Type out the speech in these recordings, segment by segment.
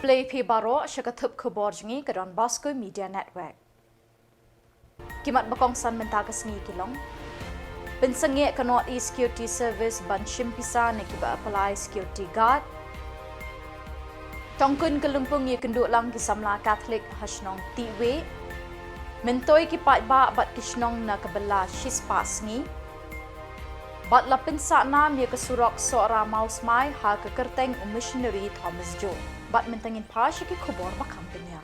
Play Pibaro Shakatup Khuborjylla ke Donbosco Media Network. Kimat bakong san mentakas ni Shillong. Pensengye ke North East Security Service ban Shimpisa ne kiba apply security guard. Tongkun kelumpung ye kenduk lang ki Samla Catholic hasnong tiwe. Mentoi ki pat ba bat kisnong na kabela shispas ni. Bat lapin sa nam ye kesurok seorang maus mai ha ke kerteng missionary Thomas Joe. Bat mentengin pa ki Khubor makampenya.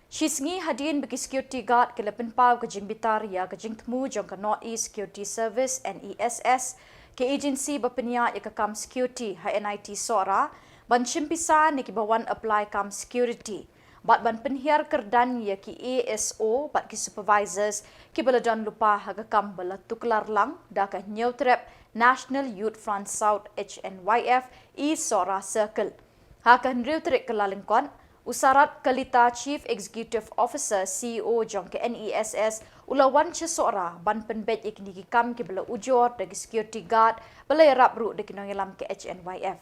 Shisngi hadin bagi security guard ke lapin pau ke jingbitar ya ke jingtemu jong ke North East Security Service NESS ke agency bapenya ye ke kam security HNIT Sora ban chimpisa ni ki bawan apply kam security. Bat ban penhiar kerdan ya ki ASO bat ki supervisors ki baladan lupa haga kam bala tuklar lang da ka neutrep National Youth Front South HNYF Sora Circle. Hakan riutrik Kyllalyngkot usarat kalita Chief Executive Officer CEO jong ke NESS ulawan sora ban penbet ikni ki kam ki bala ujor dagi security guard bala rap ru dagi nongelam ke HNYF.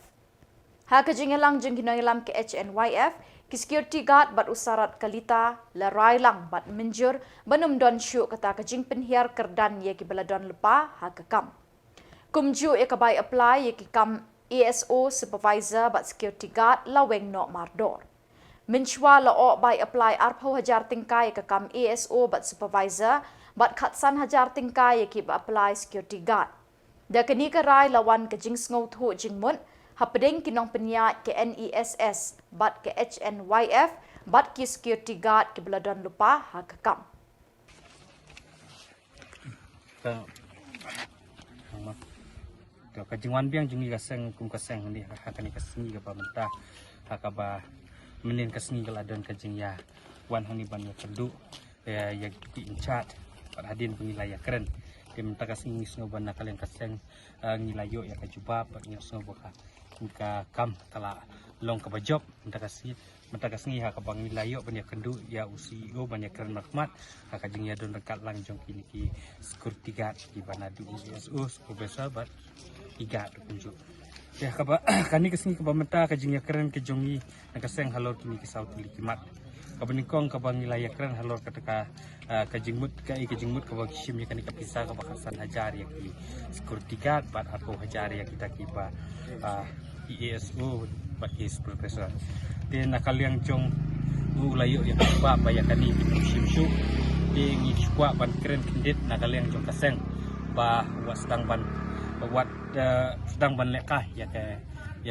Haka jingelang jeng kinoilam ke HNYF, ki security guard bat usarat kalita, larai lang bat menjur, banum don syuk kata ke jing penhiar kerdan ye ki beladon lepa haka kam. Kumju ye kabai apply ye ki kam ASO supervisor bat security guard laweng no mardor. Menchwa lao bai apply arpau hajar tingkai ke kam ASO bat supervisor, bat khatsan hajar tingkai ye ki apply security guard. Da kini karai lawan ke jing sngow thu jing mun, hapedeng kinong penyat ke NESS bat ke HNYF bat ki security guard ke beladon lupa hak kam. Ka jingwan biang jungi kaseng kum kaseng ni hakani kasni ka pamenta hakaba menin kasni ka ladon ka jingya wan hani ban ya kendu ya ki inchat pat hadin pengilaya keren tim takasni sno ban nakalen kaseng ngilayo ya ka juba pat sno boka ka kam kala long ka bajok mentakasni ha ka bangilayo ban ya kendu ya usio ban ya keren makmat ka jingya don dekat lang jong kini ki security guard di banadu USO supervisor bat iga tunjuk ya kaba kani kesini kaba menta ka jingya keren ke jongi nakaseng halor kini ke saut likimat kaba ningkong kaba ngilaya keren halor kataka ka jingmut ka kaba kishim ya kani kapisa kaba hasan hajar ya ki security guard bat apo hajar ya kita kiba ESO bat ki professor din nakaliang jong ulayo ya ba ya kani shimshu di ngikwa ban keren kendit nakaliang jong kaseng ba wasdang ban buat sedang ban lekah ya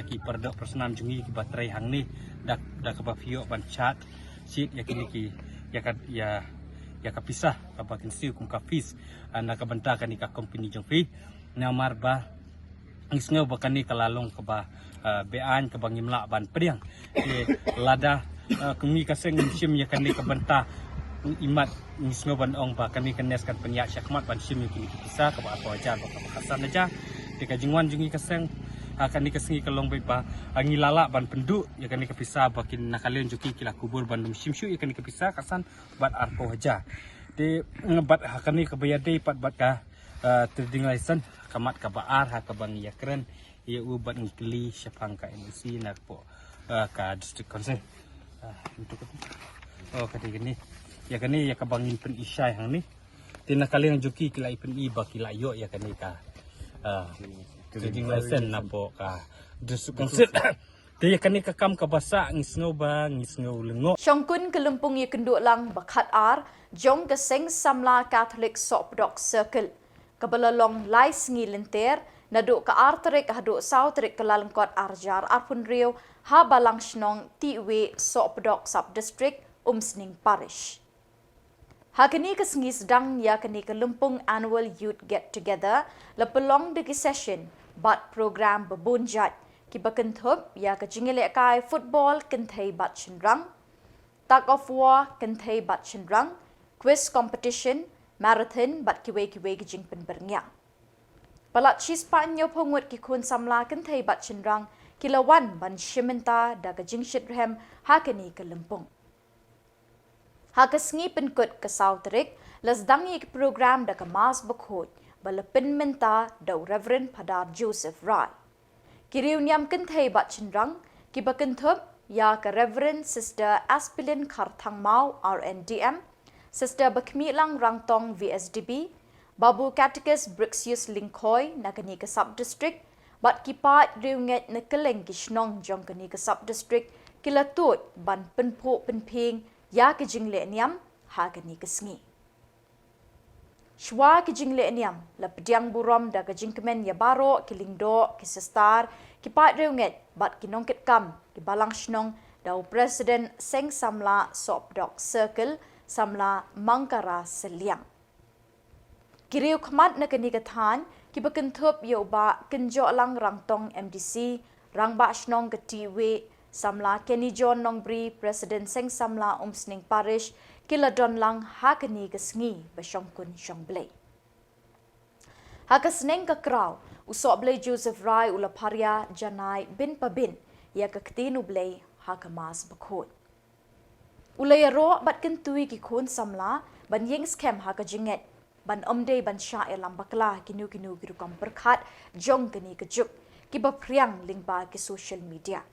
ki perdok personam jungi ki baterai hang ni dak ka bafio ban chat sheet ya kini ki ya kapisah ka bakin siu kum kafis na ka benta kan ka company jong fi namar ba ngisngau bakani kalalong ka ba bean ka bangimla ban priang ki lada kumi kaseng sim ya kani ka benta imat ngisno ban ong ba kami kenes kan penyak syakmat ban sim kini kisah ke apa aja ba hasan aja tika jingwan jungi kaseng akan dikesengi kelong ba ngilala ban penduk ya kan dikepisah bakin nakalion juki kila kubur bandum simsyu ya kan dikepisah kasan bat arpo aja de ngebat akan ni kebayade pat bat ka trading license kamat ka baar ha ka bang ya keren ya ubat ngikli syapang ka NEC nak po ka district concern untuk oh kati gini ya kani ya kabangin pen isai hang ni tina kali yang juki kila ipen iba kila yo ya kani ka trading license napo ka district concern te ya kani ka kam ka basa ngisngau ba ngisngau lengo Shongkun kelumpung ye kenduk lang bakhat ar jong keseng Samla Catholic Sopdok Circle kabalalong lais ngi lenter naduk ka arterik haduk sautrik Kyllalyngkot arjar arpun riu ha balang shnong tiwe Sopdok sub district Umsning parish. Hakini kesengi sedang ya kini kelumpung annual youth get together lepelong degi session bat program bebunjat ki bakentup ya ke jingilek kai football kentai bat chenrang tug of war kentai bat chenrang quiz competition marathon bat kiwe ki jing penbernya palat chispan yo pongut ki kun Samla kentai bat chenrang kilawan ban shimenta da ke jing shitrem hakini kelumpung Hakas ngi penkut ke Sautrik, lasdang ik program da kemas bekhut, balapin menta da Reverend Padar Joseph Rai. Kiriu nyam kentai bat chenrang, ki bakentup ya ke Reverend Sister Aspilin Karthangmau RNDM, Sister Bekmilang Rangtong VSDB, Babu Catechus Brixius Lingkoi nakani ke sub-district, bat kipat riunget nekeleng kishnong jong kani ke sub-district, kilatut ban penpo penping ya ke jingle niam ha kani ke sengi. Shwa ke jingle niam la pediang burom da ke jingkemen ya baro kilingdo kisestar kipat riunget bat kinongket kam ki balang shnong dau Presiden Seng Samla Sopdok Circle Samla Mangkara Seliang. Kiriu khamat na kani kathan ki bakentup yo ba kenjo lang rangtong MDC rangba shnong ketiwe Samla Kenny John Nongbri President Seng Samla Umsning Parish kiladon lang hakani kesngi basyongkun syongblay. Hakasneng ka kraw usok blay Joseph Rai ulaparia janai bin pabin ya ka ketinu blay hakamas bakhot. Ulay ro bat kentui ki khun Samla ban yeng scam hakajinget ban omde ban syair lambakla kinu girukam berkat jong kini kejuk ki bapriang lingba ki social media.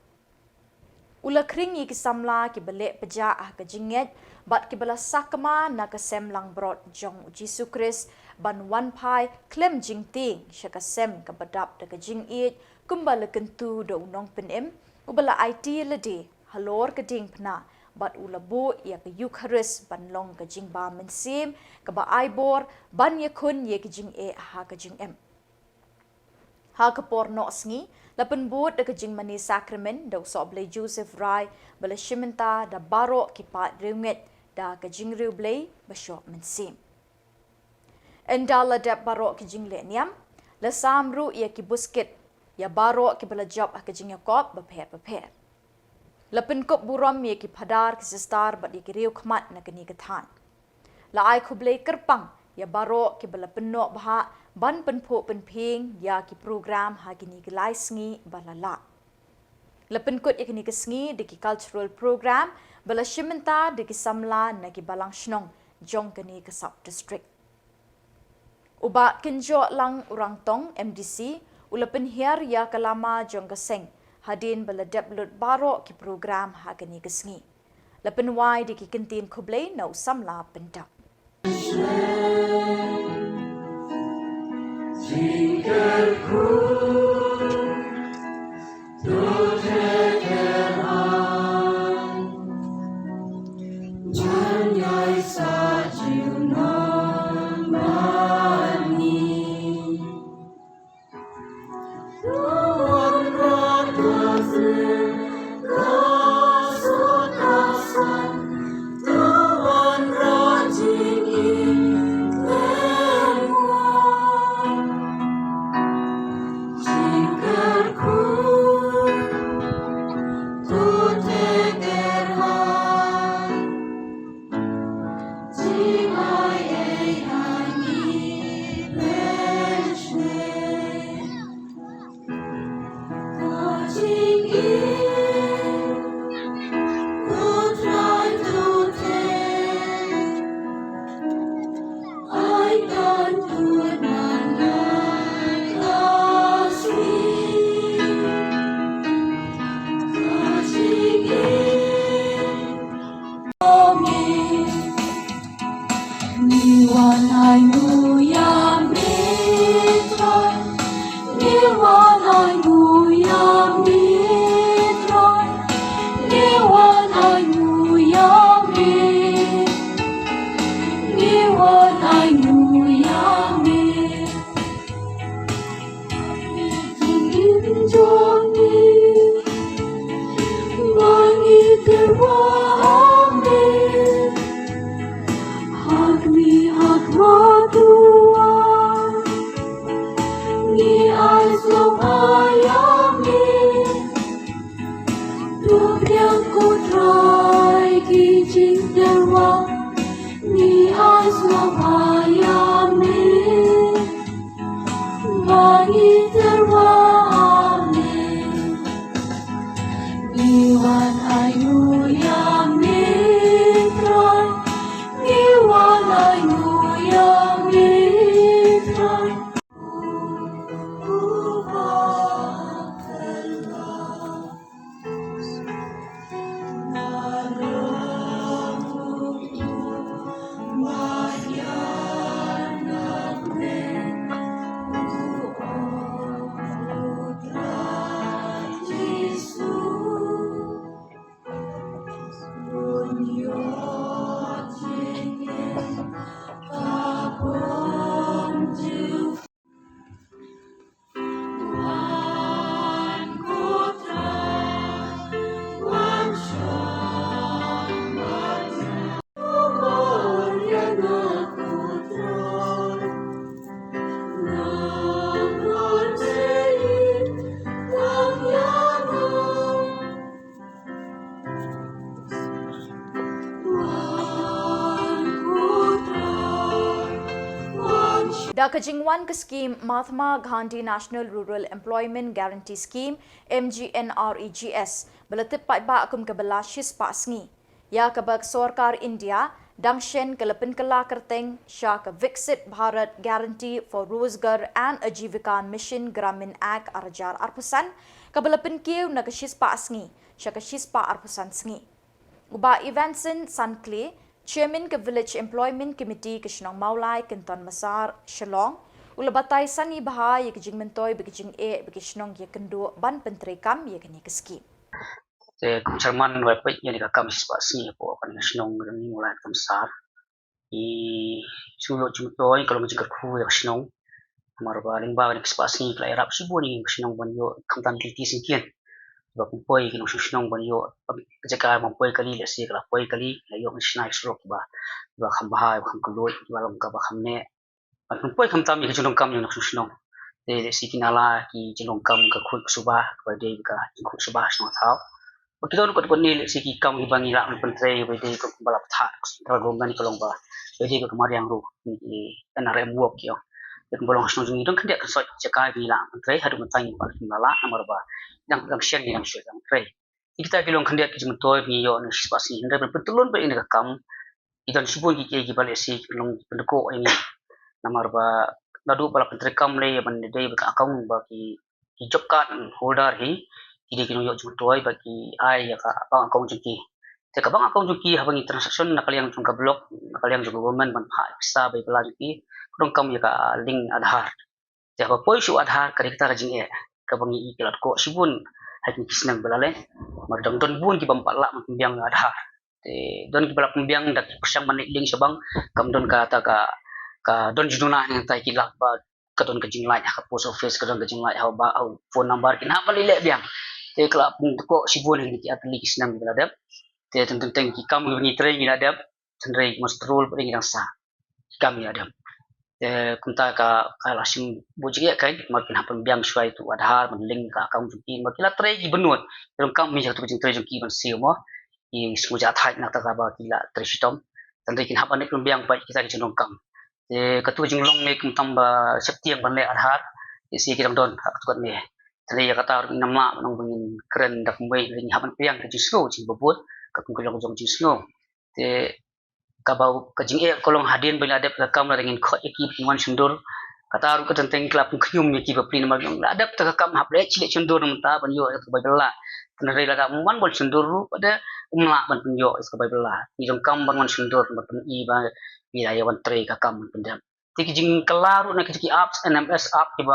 Ula kring ki Samla ki belek peja ke jinget bat ki bala sakma na ke sem lang brot jong Jisu Kris ban wan pai klem jingting syaka sem ke badap de ke jing it kumbala kentu do unong penem ubala IT lede halor ke ding pna bat ula bu ya ke Eucharis ban long ke jing ba mensim ke ba aibor ban ye kun ye ke jing e ha ke jing em ha ke por no sngi la pen but de ke jing mani sakramen do so blay Joseph Rai bala shimenta da baro ki pat riunget da ke jing riu blay ba shop mensim endala da baro ke jing le niam la samru ye ki busket ya baro ki bala job ha ke jing yakop ba pher Lapin kop buram ye ki padar ki sistar bat ye ki riu khmat na kani kathan. La ai khublei kerpang ya baro ki bala penno bha ban penpho penping ya ki program ha kini ki lai sngi balala. Lapin kot ye kini ki sngi de ki cultural program bala shimenta de ki Samla na ki balang shnong jong kani ki sub district. Uba kinjo lang urangtong MDC ulapin hiar ya kalama jong kaseng hadin bala deblut baro ki program hagani kesngi. Lapen wai di ki kentin khublei nau Samla pendap. Da kejingwan ke skim Mahatma Gandhi National Rural Employment Guarantee Scheme MGNREGS beletip ba akum kebela shispa sngi. Ya kebak Sarkar India dangshen kelepin kela kerteng sya ke Viksit Bharat Guarantee for Rozgar and Ajivika Mission Gramin Act arjar arpusan kebelepin kiu na ke shispa sngi sya ke shispa arpusan sngi. Uba Evanson Sankle Chairman ke Village Employment Committee ke Shnong Maulai Kenton Masar Shillong ulabatai sani bahai ke jing mentoi be jing e be Shnong ye kendo ban pentri kam ye kini ke skim. Te Chairman webpage yang dikakam sipasi po kan Shnong ni mulai kamsar I sulo jumtoi kalau menjaga ku ya Shnong marba limba ni sipasi kelai rap sibuni Shnong banyo kamtan titi singkian sebab poi kini Shnong banyo kejaga mampoi kali le si kala poi kali la yo snai srok ba kham bahai kham kuloi ba lam ka ba kham ne ban poi kham tam ye jong kam yo Shnong le si kinala ki jong kam ka khut suba ba de ka khut suba Shnong thau kita nak kot ni si ki kam ibang ila pentre we de ko balap tha dragon gani kolong ba we de ko mariang ru ni NRM work yo ek bolong Shnong jung dong kende ka so cekai bila pentre hadu mentang ba kinala nomor ba yang siang ni yang sudah pre kita kilong kende ki jumtoi ni yo ni spasi hindra betulun ba ini ka kam idan subun ki ki bale si kilong pendeko ini nomor ba nadu balap pentre kam le ban de ba account ba ki job card holder hi tidak kini yok jumtoi bagi ai ya ka bang akong jungki te ka bang akong jungki habang transaction nakaliang jungka blok nakaliang jungka government man pha bisa bai bela jungki kudong kam ya ka link Aadhaar te ba poi su Aadhaar ka kita rajing e ka bang I kilat ko sibun hakin kisnang belale mar dong don bun ki bam pala membiang Aadhaar te don ki bala membiang dak persang man link sabang kam don ka ta ka don juduna yang tai kilak ba ka don ka jinglai ka post office ka don ka jinglai ha ba phone number kin ha bali le biang te kelap ko sibun ni ki atli kisnam beladap te tentang ki kam ni train ni adap tendrei mastrol pring yang sa kam ni adap te kunta ka lasim bujik kan makin hapan biam suai tu Aadhaar man link ka account ki makin la train ki benut dalam kam mi jatu jing train ki ban sio mo I smuja thai nak ta ba ki la tristom tendrei kin hapan ni biang pai kita ki jong kam te katu jing long ni kum tamba septiang ban le Aadhaar isi ki dong don ka ni Tadi ya kata orang nama orang ingin keren dak membaik ini haban piang ke jisno jing bobot ka kungkulong jong jisno te kabau ka jing e kolong hadin bila adap ka kam la ingin khot ekip ngwan sundur kata aru ka tenteng klap khyum ni ki bapri nama jong adap ta kam hable chile sundur menta ban yo ka baibela tenare la ka man bol sundur pada umla ban penyo ka baibela ni jong kam ban sundur ban I ba wilayah wan tre ka kam pendam tiki jing kelaru nak kiki apps NMS app tiba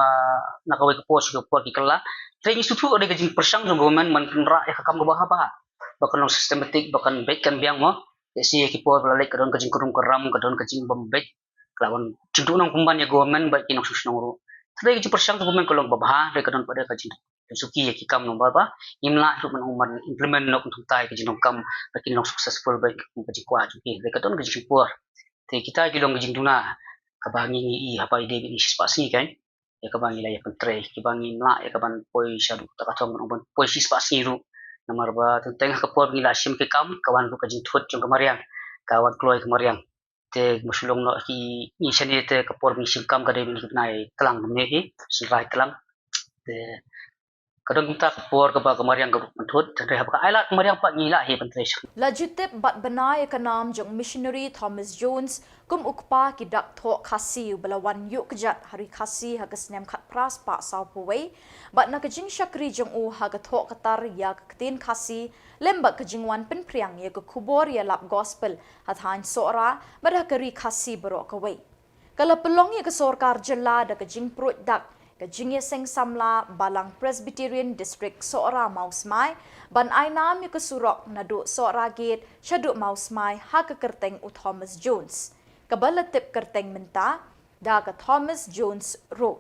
nak kawai ke pos ke pos kala training sutu ada kejing persang jong government man penra ya kam bah apa bahkan sistematik bahkan baik kan biang mo si ki pos balik kadon kejing kurum keram kadon kejing bembek lawan cendu nang kumban ya government baik kinok susnong ru training kejing persang government kolong babah de kadon pada kejing suki ya ki kam no baba imla tu man uman implement nok untuk tai kejing kam baik kinok successful baik kejing kuat ki de kadon kejing por te kita kilong kejing tuna kabangi I apa ide ni spasi kan ya kabangi la ya pentre kabangi mla ya kaban poi syadu ta katong ban poi spasi ru nomor ba tentang ka por ni la sim ke kam kawan lu kajing thut jong kamariang kawan kloi kamariang te musulong no ki ni sene te ka por ni sim kam ka de ni nai kelang ne hi sirai kelang te kadang kita por ka ba kamariang ka thut te ha ka ailat kamariang pa ni la hi pentre Lajutip bat benai ke nam jong missionary Thomas Jones kum ukpa ki dak thok khasi belawan yuk kejat hari khasi ha kesnem khat pras pa sau puwei bat na kejing syakri jong u ha thok katar ya ketin khasi lemba kejingwan pen priang ya ke Khuborjylla lap gospel hathan sora badah keri khasi bero kawei kala pelong ya ke Sarkar Jylla da kejing prut dak kejing ya seng Samla balang Presbyterian district sora mausmai ban ainam ya ke surok nadu sora gate syaduk mausmai ha ke kerteng u Thomas Jones kabalatip kerteng menta da ke Thomas Jones Road.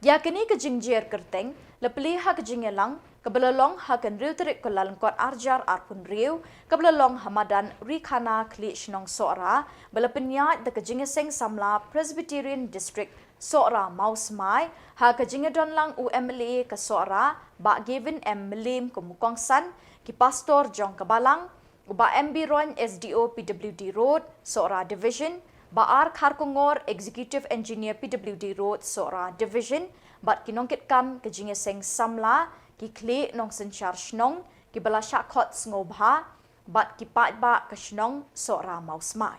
Ya kini ke jingjer kerteng lepli ha ke jingelang kabalalong ha kan riu terik Kyllalyngkot arjar arpun riu kabalalong hamadan rikana kli shnong sora balapenyat da ke jingeseng Samla Presbyterian district sora mausmai ha ke jingedon lang UMLA ke sora ba Gavin M Melim kumukongsan ki pastor jong kabalang uba MB Ron SDO PWD Road, Sora Division, Baar Kharkongor Executive Engineer PWD Road Sora Division bat kinongkit kam kejinge seng Samla ki kle nong senchar shnong ki balasha khot ngobha bat ki ba ka shnong Sora mausmai.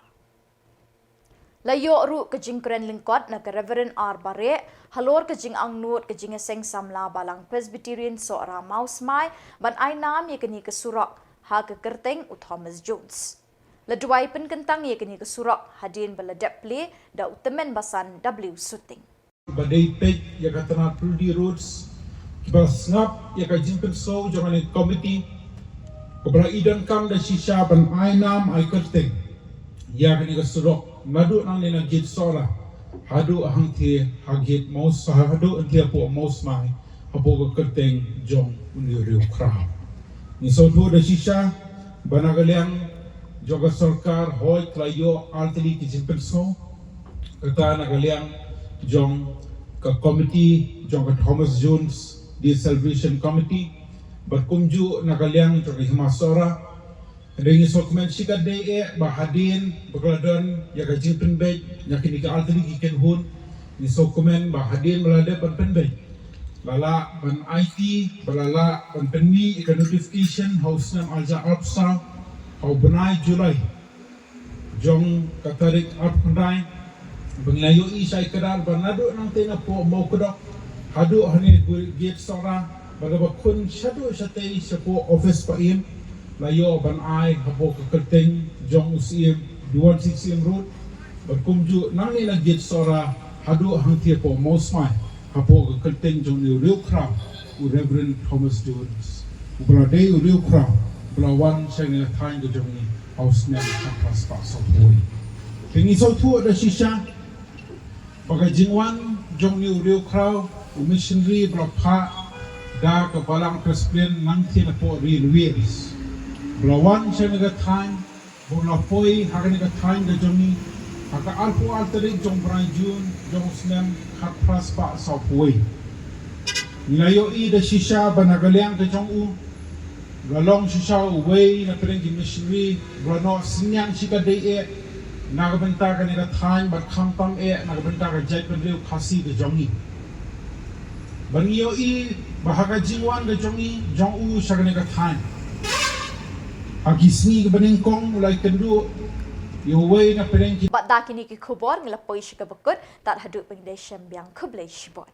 Layo ru kejing Kyllalyngkot na ka Reverend R Bare halor kejing angnut kejinge seng Samla balang Presbyterian Sora mausmai ban ai nam ye keni ke surak ha ke kerteng u Thomas Jones. Laduai penkentang ia kini kesurak hadin beladap play da utemen basan W shooting. Badai pek ya katana Prudi Roads kibal snap ya ka jimpen so jangan komiti kebra idan kam da shisha ban ainam ai kerteng ya kini kesurak madu nang nena git sola hadu ahang the hagit maus hadu antia po maus mai hapo ka kerteng jong undi riu kra ni so tu da shisha banagaliang Joga Sarkar hoi klayo alteri kijimpen so kata nagaliang jong ka committee jong ka Thomas Jones di Salvation Committee berkumju nagaliang jong ka Himasora ringi sokmen sikat de bahadin bagladon ya ka jimpen bej yakini ka alteri kiken hun ni sokmen bahadin belade ban bej lala ban IT balala ban penmi ikan notification house nam alja apsa au benai Julai jong katarik ap kandai benglayo isai kedal banado nang tena po mau kedok hadu hani gate sora bagaba kun shadu shatei sapo office paim layo banai habo kekerteng jong usim 216 road berkumju nang ni gate sora hadu hang tie po mau smai habo kekerteng jong ni real crowd Reverend Thomas Jones ubradei real crowd Belawan saya ni time ke jom ni house ni kampas pak sopoi. Tingi so tu ada sisa. Bagai jingwan jom ni uriu krau missionary berapa da ke balang Presbyterian nanti na po real. Belawan saya ni time bola poi hari ni time ke jom ni haka alpu alterik jom berajun jom Muslim kampas pak sopoi. Nilayo i da sisa banagaliang ke jom u Galong sisa way na pergi missionary rano sinyang sika de nagbenta ka nila time bat kampang nagbenta ka jay pendriu khasi ke jongi bangiyo i bahaga jingwan ke jongi jongu sa kanila time agisni ke beningkong mulai kendu yo way na pergi Bat da kini ki Khubor ngilapoi shika bekut tat haduk pengdeshem biang kublai shibot.